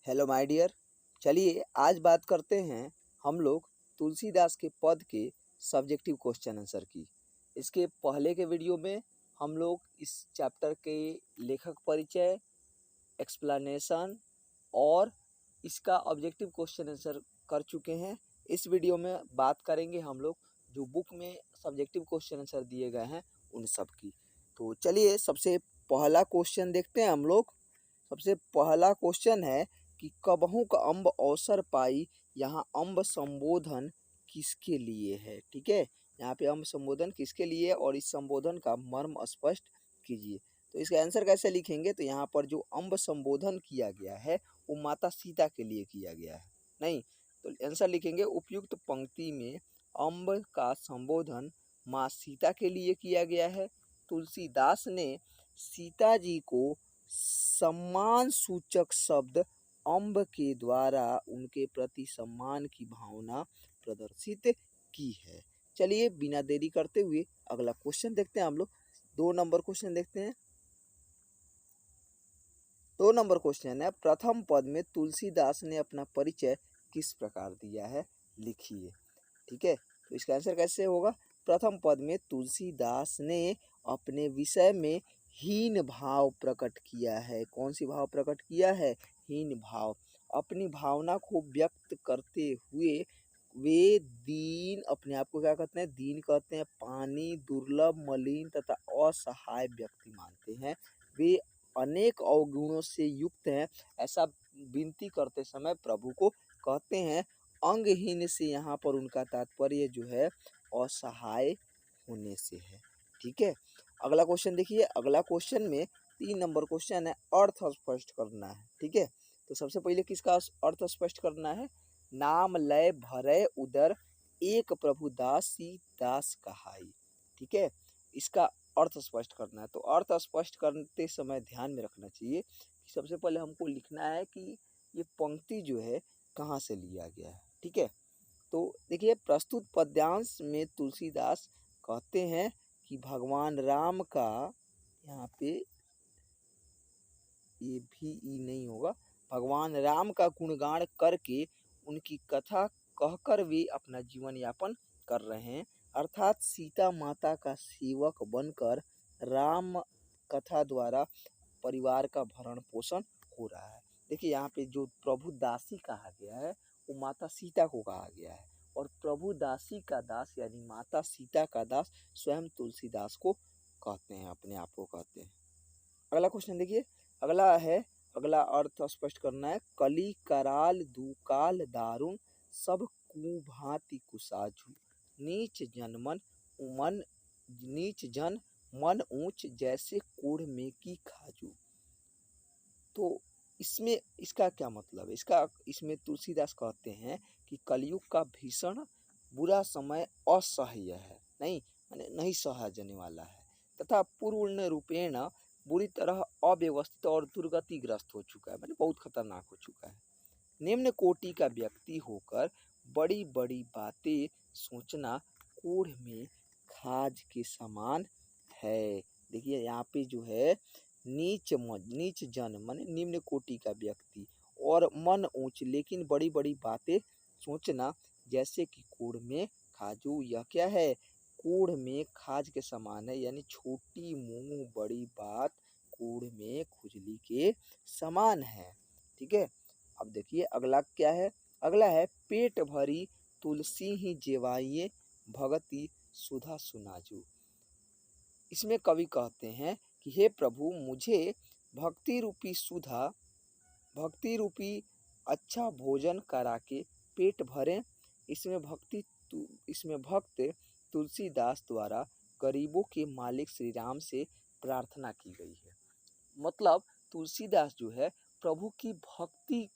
Hello my dear. चलिए आज बात करते हैं हम लोग तुलसीदास के पद के सब्जेक्टिव क्वेश्चन आंसर की। इसके पहले के वीडियो में हम लोग इस चैप्टर के लेखक परिचय, एक्सप्लेनेशन और इसका ऑब्जेक्टिव क्वेश्चन आंसर कर चुके हैं। इस वीडियो में बात करेंगे हम लोग जो बुक में सब्जेक्टिव क्वेश्चन आंसर दिए गए हैं उन सब की। तो चलिए सबसे पहला क्वेश्चन देखते हैं हम लोग। सबसे पहला क्वेश्चन है कि कबहू का अम्ब अवसर पाई, यहाँ अम्ब संबोधन किसके लिए है। ठीक है, यहाँ पे अम्ब संबोधन किसके लिए है और इस संबोधन का मर्म स्पष्ट कीजिए। तो इसका आंसर कैसे लिखेंगे, तो यहाँ पर जो अम्ब संबोधन किया गया है वो माता सीता के लिए किया गया है। नहीं तो आंसर लिखेंगे उपयुक्त पंक्ति में अम्ब का संबोधन माँ सीता के लिए किया गया है। तुलसीदास ने सीता जी को सम्मान सूचक शब्द अम्ब के द्वारा उनके प्रति सम्मान की भावना प्रदर्शित की है। चलिए बिना देरी करते हुए अगला क्वेश्चन देखते हैं हम लोग। 2 नंबर क्वेश्चन देखते हैं। 2 नंबर क्वेश्चन है, प्रथम पद में तुलसीदास ने अपना परिचय किस प्रकार दिया है, लिखिए। ठीक है, तो इसका आंसर कैसे होगा। प्रथम पद में तुलसीदास ने अपने विषय में हीन भाव प्रकट किया है। कौन सी भाव प्रकट किया है, हीन भाव। अपनी भावना को व्यक्त करते हुए वे दीन, अपने आप को क्या कहते हैं, दीन कहते हैं, पानी, दुर्लभ, मलिन तथा असहाय व्यक्ति मानते हैं। वे अनेक अवगुणों से युक्त हैं, ऐसा विनती करते समय प्रभु को कहते हैं। अंगहीन से यहाँ पर उनका तात्पर्य जो है असहाय होने से है। ठीक है, अगला क्वेश्चन देखिए। अगला क्वेश्चन में 3 नंबर क्वेश्चन है, अर्थ स्पष्ट करना है। ठीक है, तो सबसे पहले किसका अर्थ स्पष्ट करना है, नाम लय भरय उदर एक प्रभु दासी दास कहाई। ठीक है, इसका अर्थ स्पष्ट करना है। तो अर्थ स्पष्ट करते समय ध्यान में रखना चाहिए कि सबसे पहले हमको लिखना है कि ये पंक्ति जो है कहाँ से लिया गया है। ठीक है, तो देखिए प्रस्तुत पद्यांश में तुलसीदास कहते हैं कि भगवान राम का, यहाँ पे ये भी ई नहीं होगा, भगवान राम का गुणगान करके उनकी कथा कहकर वे अपना जीवन यापन कर रहे हैं। अर्थात सीता माता का सेवक बनकर राम कथा द्वारा परिवार का भरण पोषण हो रहा है। देखिए यहाँ पे जो प्रभु दासी कहा गया है वो माता सीता को कहा गया है, और प्रभु दासी का दास यानी माता सीता का दास स्वयं तुलसीदास को कहते हैं, अपने आप को कहते हैं। अगला क्वेश्चन देखिए। अगला अर्थ स्पष्ट करना है, कली कराल दुकाल दारुण सब कुभांति कुसाजू नीच जन मन ऊंच जैसे कोढ़ में की खाजू। तो इसमें इसका क्या मतलब है, इसमें तुलसीदास कहते हैं कि कलयुग का भीषण बुरा समय असह्य है, नहीं सहा जाने वाला है, तथा पूर्ण रूपेण बुरी तरह अव्यवस्थित और दुर्गतिग्रस्त हो चुका है, बहुत खतरनाक हो चुका है। निम्न कोटि का व्यक्ति होकर बड़ी बड़ी बातें सोचना कोढ़ में खाज के समान है। देखिए यहाँ पे जो है नीच जन माने निम्न कोटि का व्यक्ति, और मन ऊंच लेकिन बड़ी बड़ी बातें सोचना जैसे कि कोढ़ में खाजू। यह क्या है, कोढ़ में खाज के समान है, यानी छोटी मुंह बड़ी बात कोढ़ में खुजली के समान है। ठीक है, अब देखिए अगला क्या है। अगला है, पेट भरी तुलसी ही जेवाइये भगति सुधा सुनाजू। इसमें कवि कहते हैं कि हे प्रभु मुझे भक्ति रूपी अच्छा भोजन करा के पेट भरें। इसमें भक्त तुलसीदास द्वारा गरीबों के मालिक श्री राम से प्रार्थना की गई है। मतलब तुलसीदास जो है प्रभु की भक्ति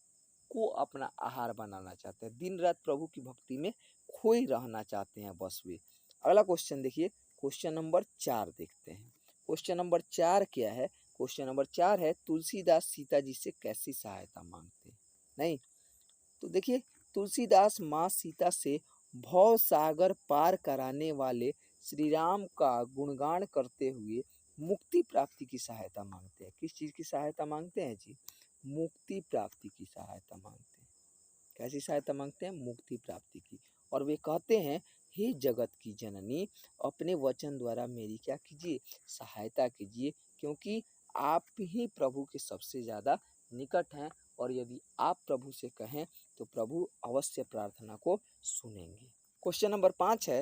को अपना आहार बनाना चाहते हैं, दिन रात प्रभु की भक्ति में खोई रहना चाहते हैं बस वे। अगला क्वेश्चन देखिए, क्वेश्चन नंबर 4 देखते हैं। क्वेश्चन नंबर 4 क्या है, क्वेश्चन नंबर 4 है, तुलसीदास सीता जी से कैसी सहायता मांगते हैं। नहीं तो देखिए तुलसीदास माँ सीता से भव सागर पार कराने वाले श्री राम का गुणगान करते हुए मुक्ति प्राप्ति की सहायता मांगते हैं। किस चीज़ की सहायता मांगते हैं जी, मुक्ति प्राप्ति की सहायता मांगते हैं। कैसी सहायता मांगते हैं? मुक्ति प्राप्ति की। और वे कहते हैं, हे जगत की जननी, अपने वचन द्वारा मेरी क्या कीजिए? सहायता कीजिए, क्योंकि आप ही प्रभु के सबसे ज़्यादा निकट हैं, और यदि आप प्रभु से कहें तो प्रभु अवश्य प्रार्थना को सुनेंगे। क्वेश्चन नंबर 5 है,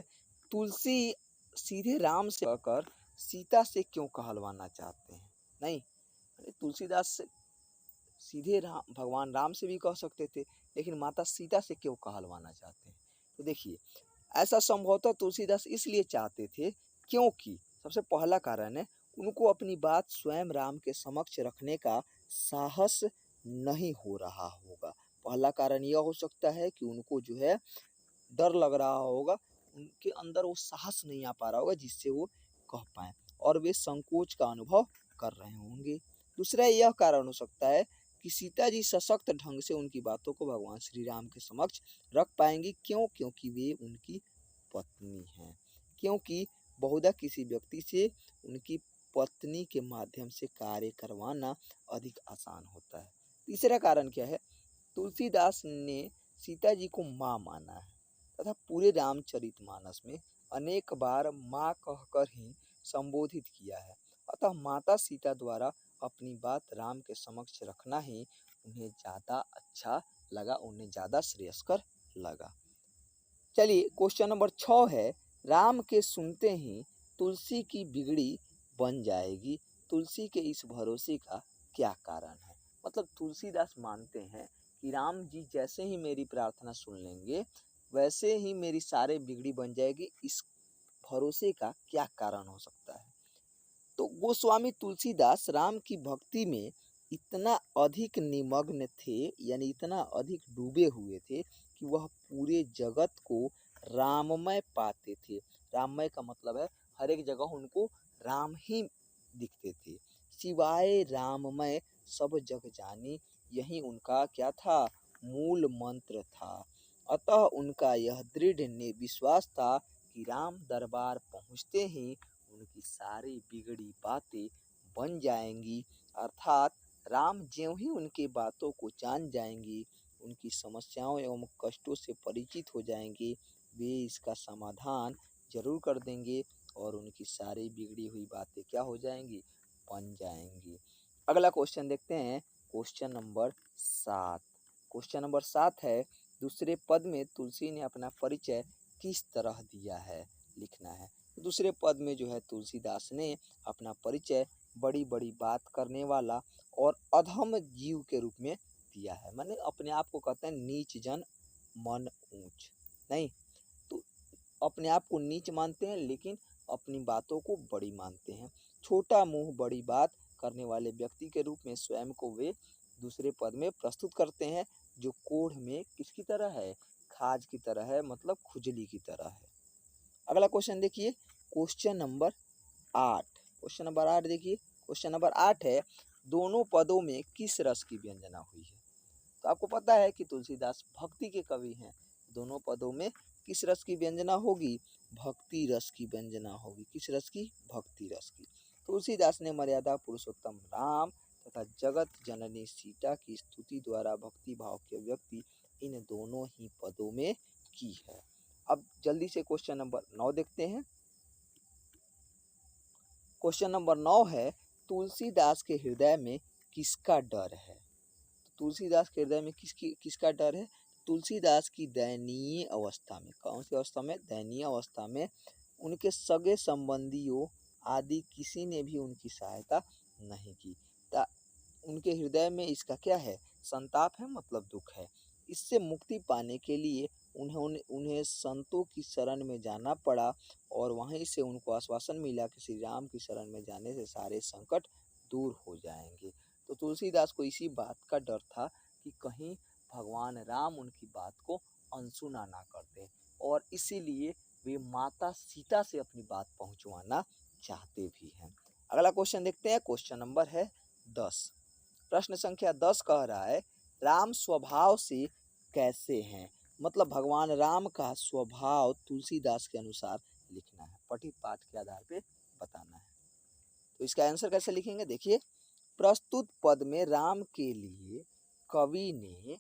तुलसी सीधे राम से कहकर सीता से क्यों कहलवाना चाहते हैं? नहीं, तुलसीदास से सीधे भगवान राम से भी कह सकते थे, लेकिन माता सीता से क्यों कहलवाना चाहते हैं? तो देखिए, ऐसा संभवतः तुलसीदास इसलिए चाहते थे क्योंकि सबसे पहला कारण है, उनको अपनी बात स्वयं राम के समक्ष रखने का साहस नहीं हो रहा होगा। पहला कारण यह हो सकता है कि उनको जो है डर लग रहा होगा, उनके अंदर वो साहस नहीं आ पा रहा होगा जिससे वो कह पाएँ, और वे संकोच का अनुभव कर रहे होंगे। दूसरा यह कारण हो सकता है कि सीता जी सशक्त ढंग से उनकी बातों को भगवान श्री राम के समक्ष रख पाएंगी। क्यों? क्योंकि वे उनकी पत्नी हैं। क्योंकि बहुधा किसी व्यक्ति से उनकी पत्नी के माध्यम से कार्य करवाना अधिक आसान होता है। तीसरा कारण क्या है? तुलसीदास ने सीता जी को माँ माना है तथा पूरे रामचरितमानस में अनेक बार माँ कहकर ही संबोधित किया है। अतः माता सीता द्वारा अपनी बात राम के समक्ष रखना ही उन्हें ज़्यादा अच्छा लगा, उन्हें ज़्यादा श्रेयस्कर लगा। चलिए, क्वेश्चन नंबर 6 है, राम के सुनते ही तुलसी की बिगड़ी बन जाएगी, तुलसी के इस भरोसे का क्या कारण है? मतलब तुलसीदास मानते हैं कि राम जी जैसे ही मेरी प्रार्थना सुन लेंगे वैसे ही मेरी सारे बिगड़ी बन जाएगी, इस भरोसे का क्या कारण हो सकता है? तो गोस्वामी तुलसीदास राम की भक्ति में इतना अधिक निमग्न थे, यानी इतना अधिक डूबे हुए थे कि वह पूरे जगत को राममय पाते थे। राममय का मतलब है हर एक जगह उनको राम ही दिखते थे। सिवाय राममय सब जग जानी, यही उनका क्या था? मूल मंत्र था। अतः उनका यह दृढ़ विश्वास था कि राम दरबार पहुँचते ही उनकी सारी बिगड़ी बातें बन जाएंगी, अर्थात राम ज्यों ही उनके बातों को जान जाएंगी, उनकी समस्याओं एवं कष्टों से परिचित हो जाएंगे, वे इसका समाधान जरूर कर देंगे और उनकी सारी बिगड़ी हुई बातें क्या हो जाएंगी? बन जाएंगी। अगला क्वेश्चन देखते हैं, क्वेश्चन नंबर 7। क्वेश्चन नंबर 7 है, दूसरे पद में तुलसी ने अपना परिचय किस तरह दिया है? लिखना है। दूसरे पद में जो है तुलसीदास ने अपना परिचय बड़ी बड़ी बात करने वाला और अधम जीव के रूप में दिया है। माने अपने आप को कहते हैं नीच जन मन ऊंच। नहीं, तो अपने आप को नीच मानते हैं लेकिन अपनी बातों को बड़ी मानते हैं। छोटा मुंह बड़ी बात करने वाले व्यक्ति के रूप में स्वयं को वे दूसरे पद में प्रस्तुत करते हैं, जो कोढ़ में किसकी तरह है? खाज की तरह है, मतलब खुजली की तरह है। अगला क्वेश्चन देखिए, क्वेश्चन नंबर 8। क्वेश्चन नंबर 8 देखिए, क्वेश्चन नंबर 8 है, दोनों पदों में किस रस की व्यंजना हुई है? तो आपको पता है कि तुलसीदास भक्ति के कवि हैं। दोनों पदों में किस रस की व्यंजना होगी? भक्ति रस की व्यंजना होगी। किस रस की? भक्ति रस की। तुलसीदास ने मर्यादा पुरुषोत्तम राम तथा जगत जननी सीता की स्तुति द्वारा भक्ति भाव की अभिव्यक्ति इन दोनों ही पदों में की है। अब जल्दी से क्वेश्चन नंबर 9 देखते हैं। क्वेश्चन नंबर 9 है, तुलसीदास के हृदय में किसका डर है? तुलसीदास के हृदय में किसका डर है? तुलसीदास की दयनीय अवस्था में। कौन सी अवस्था में? दयनीय अवस्था में उनके सगे संबंधियों आदि किसी ने भी उनकी सहायता नहीं की। उनके हृदय में इसका क्या है? संताप है, मतलब दुख है। इससे मुक्ति पाने के लिए उन्हें संतों की शरण में जाना पड़ा और वहीं से उनको आश्वासन मिला कि श्री राम की शरण में जाने से सारे संकट दूर हो जाएंगे। तो तुलसीदास को इसी बात का डर था कि कहीं भगवान राम उनकी बात को अनसुना ना कर दें, और इसीलिए वे माता सीता से अपनी बात पहुंचवाना चाहते भी हैं। अगला क्वेश्चन देखते हैं, क्वेश्चन नंबर है 10। प्रश्न संख्या 10 कह रहा है, राम स्वभाव से कैसे हैं? मतलब भगवान राम का स्वभाव तुलसीदास के अनुसार लिखना है, पठित पाठ के आधार पे बताना है। तो इसका आंसर कैसे लिखेंगे? देखिए, प्रस्तुत पद में राम के लिए कवि ने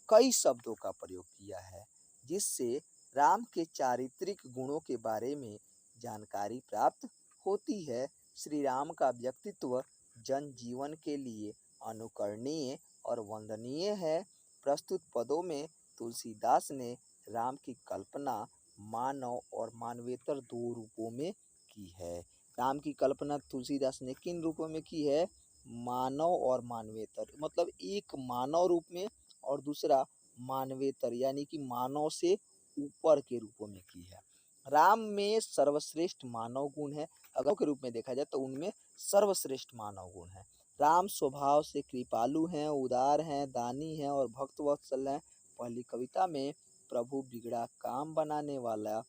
कई शब्दों का प्रयोग किया है, जिससे राम के चारित्रिक गुणों के बारे में जानकारी प्राप्त होती है। श्री राम का व्यक्तित्व जनजीवन के लिए अनुकरणीय और वंदनीय है। प्रस्तुत पदों में तुलसीदास ने राम की कल्पना मानव और मानवेतर दो रूपों में की है। राम की कल्पना तुलसीदास ने किन रूपों में की है? मानव और मानवेतर, मतलब एक मानव रूप में और दूसरा मानवेतर यानी कि मानव से ऊपर के रूपों में की है। राम में सर्वश्रेष्ठ मानव गुण है। अगर के रूप में देखा जाए तो उनमें सर्वश्रेष्ठ मानव गुण है। राम स्वभाव से कृपालु हैं, उदार हैं, दानी हैं और भक्तवत्सल हैं। पहली कविता में प्रभु बिगड़ा काम बनाने वाला,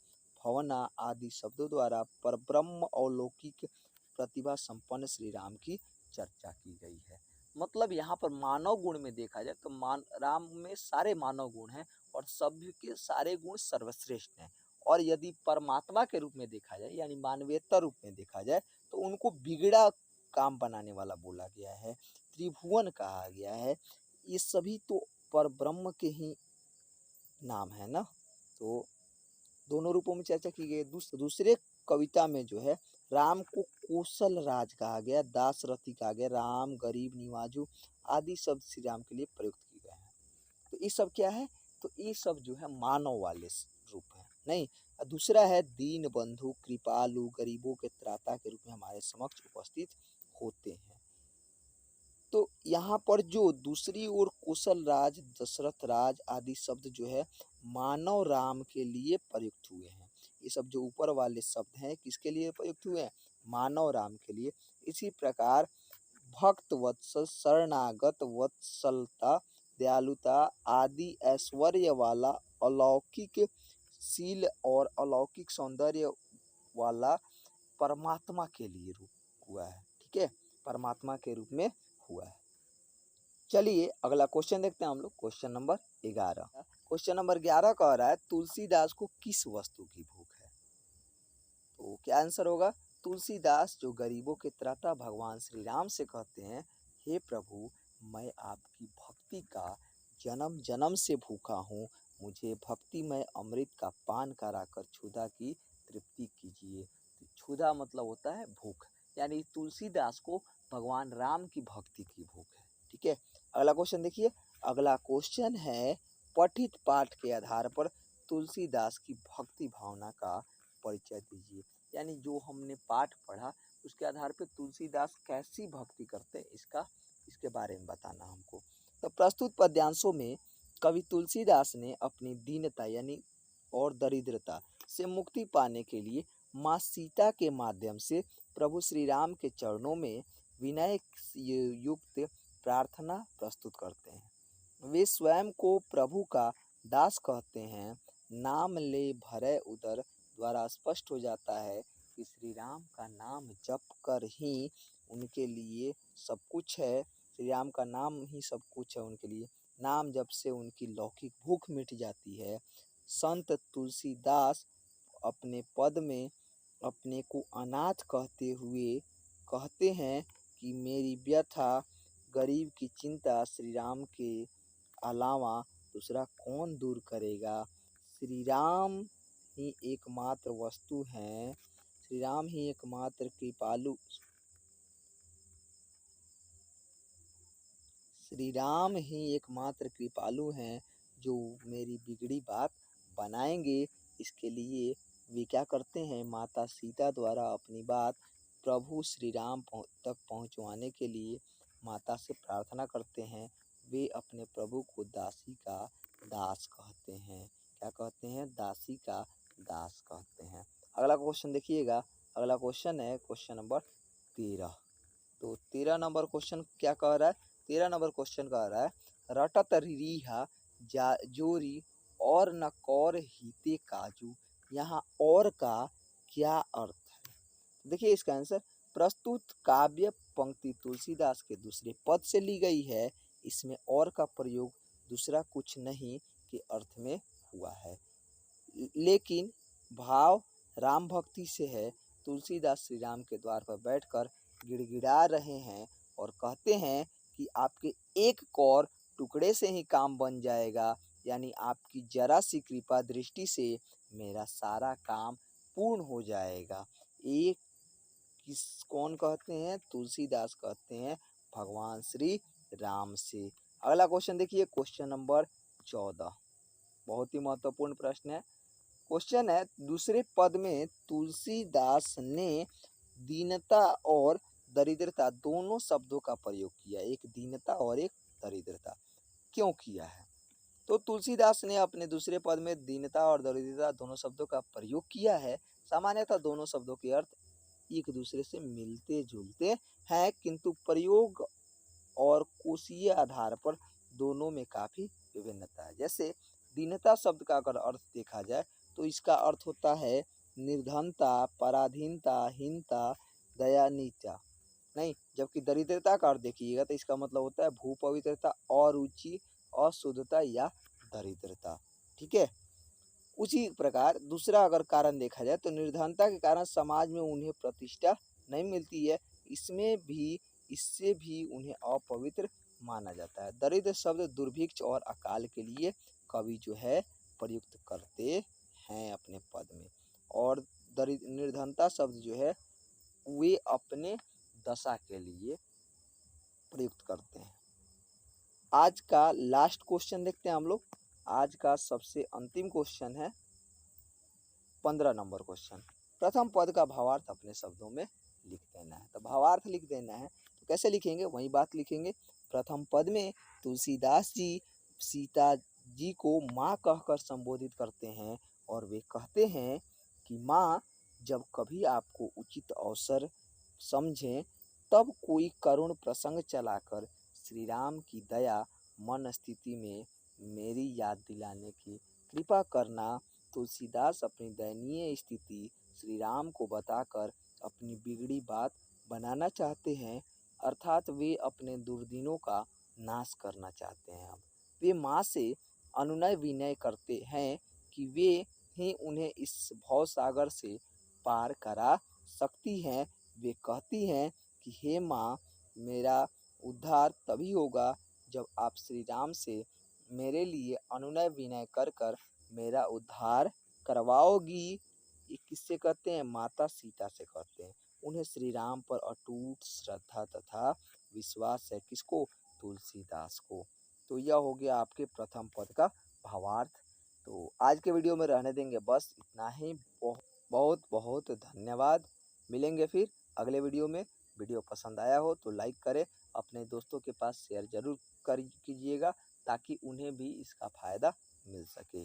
भवना आदि शब्दों द्वारा परब्रह्म और लौकिक प्रतिभा संपन्न श्री राम की चर्चा की गई है। मतलब यहाँ पर मानव गुण में देखा जाए तो राम में सारे मानव गुण हैं और सभी के सारे गुण सर्वश्रेष्ठ हैं। और यदि परमात्मा के रूप में देखा जाए यानी मानवीयतर रूप में देखा जाए तो उनको बिगड़ा काम बनाने वाला बोला गया है, त्रिभुवन कहा गया है। ये सभी तो परब्रह्म के ही नाम है ना। तो दोनों रूपों में चर्चा की गई। दूसरे कविता में जो है राम को कौशल राज कहा गया, दासरथी कहा गया, राम, गरीब, निवाजू आदि शब्द श्री राम के लिए प्रयुक्त किए गए हैं। तो ये सब क्या है? तो ये सब जो है मानव वाले रूप है। नहीं, दूसरा है दीन बंधु, कृपालु, गरीबों के त्राता के रूप में हमारे समक्ष उपस्थित होते हैं। तो यहाँ पर जो दूसरी ओर कौशल राज, दशरथ राज आदि शब्द जो है मानव राम के लिए प्रयुक्त हुए हैं। ये सब जो ऊपर वाले शब्द हैं किसके लिए प्रयुक्त हुए हैं? मानव राम के लिए। इसी प्रकार भक्त वत्सल, शरणागत, वत्सलता, दयालुता आदि ऐश्वर्य वाला, अलौकिक शील और अलौकिक सौंदर्य वाला परमात्मा के लिए रूप हुआ है। ठीक है, परमात्मा के रूप में हुआ है। चलिए अगला क्वेश्चन देखते हैं हम लोग। Question number 11। क्वेश्चन नंबर 11 कह रहा है तुलसीदास को किस वस्तु की भूख है? तो क्या आंसर होगा? तुलसीदास जो गरीबों के त्राता भगवान श्री राम से कहते हैं, हे प्रभु मैं आपकी भक्ति का जन्म जन्म से भूखा हूँ, मुझे भक्तिमय अमृत का पान कराकर क्षुधा की तृप्ति कीजिए। क्षुधा मतलब होता है भूख, यानी तुलसीदास को भगवान राम की भक्ति की भूख है। ठीक है, अगला क्वेश्चन देखिए। अगला क्वेश्चन है पठित पाठ के आधार पर तुलसीदास की भक्ति भावना का परिचय दीजिए। यानी जो हमने पाठ पढ़ा उसके आधार पर तुलसीदास कैसी भक्ति करते हैं इसके बारे में बताना हमको। तो प्रस्तुत पद्यांशों में कवि तुलसीदास ने अपनी दीनता यानी और दरिद्रता से मुक्ति पाने के लिए माँ सीता के माध्यम से प्रभु श्री राम के चरणों में विनय युक्त प्रार्थना प्रस्तुत करते हैं। वे स्वयं को प्रभु का दास कहते हैं। नाम ले भरे उदर द्वारा स्पष्ट हो जाता है कि श्री राम का नाम जप कर ही उनके लिए सब कुछ है। श्री राम का नाम ही सब कुछ है उनके लिए। नाम जप से उनकी लौकिक भूख मिट जाती है। संत तुलसीदास अपने पद में अपने को अनाथ कहते हुए कहते हैं कि मेरी व्यथा, गरीब की चिंता श्री राम के अलावा दूसरा कौन दूर करेगा। श्री राम ही एकमात्र वस्तु हैं, श्री राम ही एकमात्र कृपालु, श्री राम ही एकमात्र कृपालु हैं जो मेरी बिगड़ी बात बनाएंगे। इसके लिए वे क्या करते हैं? माता सीता द्वारा अपनी बात प्रभु श्री राम तक पहुंचवाने के लिए माता से प्रार्थना करते हैं। वे अपने प्रभु को दासी का दास कहते हैं। क्या कहते हैं? दासी का दास कहते हैं। अगला क्वेश्चन देखिएगा। अगला क्वेश्चन है क्वेश्चन नंबर 13। तो 13 नंबर क्वेश्चन क्या कह रहा है? 13 नंबर क्वेश्चन कह रहा है रटत रिहा जोरी और न कौर हिते काजू। यहाँ और का क्या अर्थ है? देखिए इसका आंसर, प्रस्तुत काव्य पंक्ति तुलसीदास के दूसरे पद से ली गई है। इसमें और का प्रयोग दूसरा कुछ नहीं के अर्थ में हुआ है, लेकिन भाव राम भक्ति से है। तुलसीदास श्री राम के द्वार पर बैठकर गिड़गिड़ा रहे हैं और कहते हैं कि आपके एक कौर टुकड़े से ही काम बन जाएगा, यानी आपकी जरा सी कृपा दृष्टि से मेरा सारा काम पूर्ण हो जाएगा। ये किस कौन कहते हैं? तुलसीदास कहते हैं भगवान श्री राम से। अगला क्वेश्चन देखिए, क्वेश्चन नंबर 14, बहुत ही महत्वपूर्ण प्रश्न है। क्वेश्चन है, दूसरे पद में तुलसीदास ने दीनता और दरिद्रता दोनों शब्दों का प्रयोग किया। एक दीनता और एक दरिद्रता क्यों किया है? तो तुलसीदास ने अपने दूसरे पद में दीनता और दरिद्रता दोनों शब्दों का प्रयोग किया है। सामान्यतः दोनों शब्दों के अर्थ एक दूसरे से मिलते जुलते हैं, किंतु प्रयोग और कोशीय आधार पर दोनों में काफी विभिन्नता है। जैसे दीनता शब्द का अगर अर्थ देखा जाए तो इसका अर्थ होता है निर्धनता, पराधीनता, हीनता, दयानीयता। नहीं, जबकि दरिद्रता का अर्थ देखिएगा तो इसका मतलब होता है भूपवित्रता, अरुचि, अशुद्धता या दरिद्रता। ठीक है। उसी प्रकार दूसरा अगर कारण देखा जाए तो निर्धनता के कारण समाज में उन्हें प्रतिष्ठा नहीं मिलती है, इससे भी उन्हें अपवित्र माना जाता है। दरिद्र शब्द दुर्भिक्ष और अकाल के लिए कवि जो है प्रयुक्त करते हैं अपने पद में, और निर्धनता शब्द जो है वे अपने दशा के लिए प्रयुक्त करते हैं। आज का लास्ट क्वेश्चन देखते हैं हम लोग। आज का सबसे अंतिम क्वेश्चन है 15 नंबर क्वेश्चन। प्रथम पद का भावार्थ अपने शब्दों में लिख देना है। तो भावार्थ लिख देना है तो कैसे लिखेंगे? वही बात लिखेंगे। प्रथम पद में तुलसीदास जी सीता जी को माँ कहकर संबोधित करते हैं और वे कहते हैं कि माँ, जब कभी आपको उचित अवसर समझें तब कोई करुण प्रसंग चलाकर श्री राम की दया मन स्थिति में मेरी याद दिलाने की कृपा करना। तुलसीदास अपनी दयनीय स्थिति श्री राम को बताकर अपनी बिगड़ी बात बनाना चाहते हैं, अर्थात वे अपने दुर्दिनों का नाश करना चाहते हैं। अब वे माँ से अनुनय विनय करते हैं कि वे ही उन्हें इस भव सागर से पार करा सकती हैं। वे कहती हैं कि हे माँ, मेरा उद्धार तभी होगा जब आप श्री राम से मेरे लिए अनुनय विनय कर कर मेरा उद्धार करवाओगी। ये किससे कहते हैं? माता सीता से कहते हैं। उन्हें श्री राम पर अटूट श्रद्धा तथा विश्वास है। किसको? तुलसीदास को। तो यह हो गया आपके प्रथम पद का भावार्थ। तो आज के वीडियो में रहने देंगे बस इतना ही। बहुत बहुत धन्यवाद। मिलेंगे फिर अगले वीडियो में। वीडियो पसंद आया हो तो लाइक करें, अपने दोस्तों के पास शेयर जरूर कीजिएगा ताकि उन्हें भी इसका फायदा मिल सके।